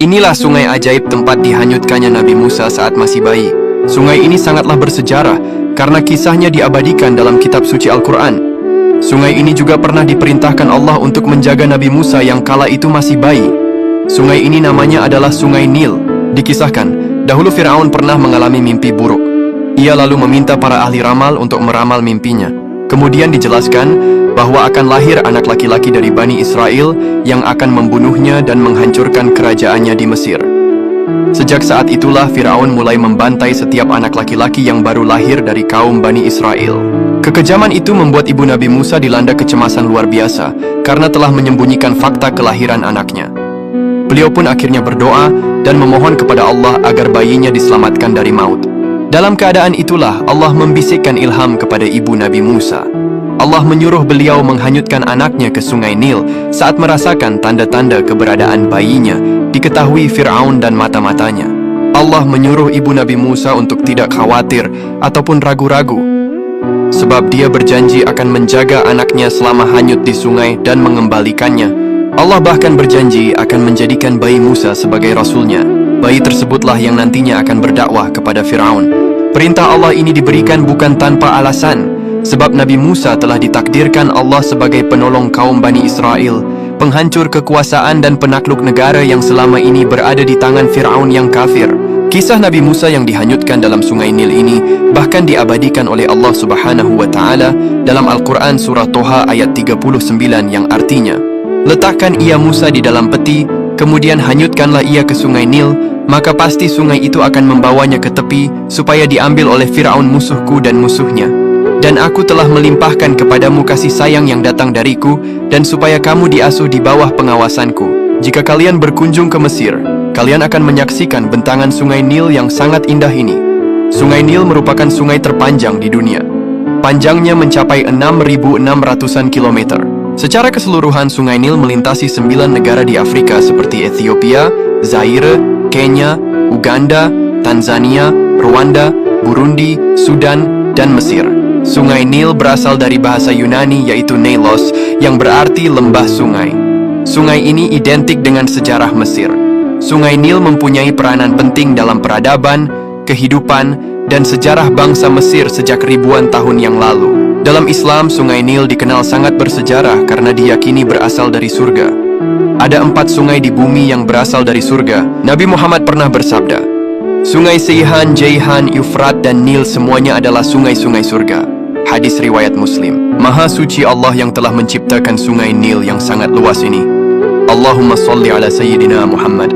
Inilah sungai ajaib tempat dihanyutkannya Nabi Musa saat masih bayi. Sungai ini sangatlah bersejarah karena kisahnya diabadikan dalam kitab suci Al-Quran. Sungai ini juga pernah diperintahkan Allah untuk menjaga Nabi Musa yang kala itu masih bayi. Sungai ini namanya adalah Sungai Nil. Dikisahkan, dahulu Firaun pernah mengalami mimpi buruk. Ia lalu meminta para ahli ramal untuk meramal mimpinya. Kemudian dijelaskan bahwa akan lahir anak laki-laki dari Bani Israel yang akan membunuhnya dan menghancurkan kerajaannya di Mesir. Sejak saat itulah Firaun mulai membantai setiap anak laki-laki yang baru lahir dari kaum Bani Israel. Kekejaman itu membuat ibu Nabi Musa dilanda kecemasan luar biasa karena telah menyembunyikan fakta kelahiran anaknya. Beliau pun akhirnya berdoa dan memohon kepada Allah agar bayinya diselamatkan dari maut. Dalam keadaan itulah Allah membisikkan ilham kepada ibu Nabi Musa. Allah menyuruh beliau menghanyutkan anaknya ke Sungai Nil saat merasakan tanda-tanda keberadaan bayinya diketahui Fir'aun dan mata-matanya. Allah menyuruh ibu Nabi Musa untuk tidak khawatir ataupun ragu-ragu, sebab dia berjanji akan menjaga anaknya selama hanyut di sungai dan mengembalikannya. Allah bahkan berjanji akan menjadikan bayi Musa sebagai rasulnya. Bayi tersebutlah yang nantinya akan berdakwah kepada Fir'aun. Perintah Allah ini diberikan bukan tanpa alasan, sebab Nabi Musa telah ditakdirkan Allah sebagai penolong kaum Bani Israel, penghancur kekuasaan dan penakluk negara yang selama ini berada di tangan Fir'aun yang kafir. Kisah Nabi Musa yang dihanyutkan dalam Sungai Nil ini bahkan diabadikan oleh Allah Subhanahu wa Ta'ala dalam Al-Quran surah Toha ayat 39 yang artinya, "Letakkan ia Musa di dalam peti, kemudian hanyutkanlah ia ke Sungai Nil, maka pasti sungai itu akan membawanya ke tepi supaya diambil oleh Fir'aun musuhku dan musuhnya. Dan aku telah melimpahkan kepadamu kasih sayang yang datang dariku, dan supaya kamu diasuh di bawah pengawasanku. Jika kalian berkunjung ke Mesir, kalian akan menyaksikan bentangan Sungai Nil yang sangat indah ini." Sungai Nil merupakan sungai terpanjang di dunia. Panjangnya mencapai 6.600-an kilometer. Secara keseluruhan, Sungai Nil melintasi 9 negara di Afrika seperti Ethiopia, Zaire, Kenya, Uganda, Tanzania, Rwanda, Burundi, Sudan, dan Mesir. Sungai Nil berasal dari bahasa Yunani yaitu Neilos yang berarti lembah sungai. Sungai ini identik dengan sejarah Mesir. Sungai Nil mempunyai peranan penting dalam peradaban, kehidupan, dan sejarah bangsa Mesir sejak ribuan tahun yang lalu. Dalam Islam, Sungai Nil dikenal sangat bersejarah karena diyakini berasal dari surga. Ada 4 sungai di bumi yang berasal dari surga. Nabi Muhammad pernah bersabda, "Sungai Seihan, Jaihan, Yufrat, dan Nil semuanya adalah sungai-sungai surga." Hadis riwayat Muslim. Maha suci Allah yang telah menciptakan Sungai Nil yang sangat luas ini. Allahumma salli ala Sayyidina Muhammad.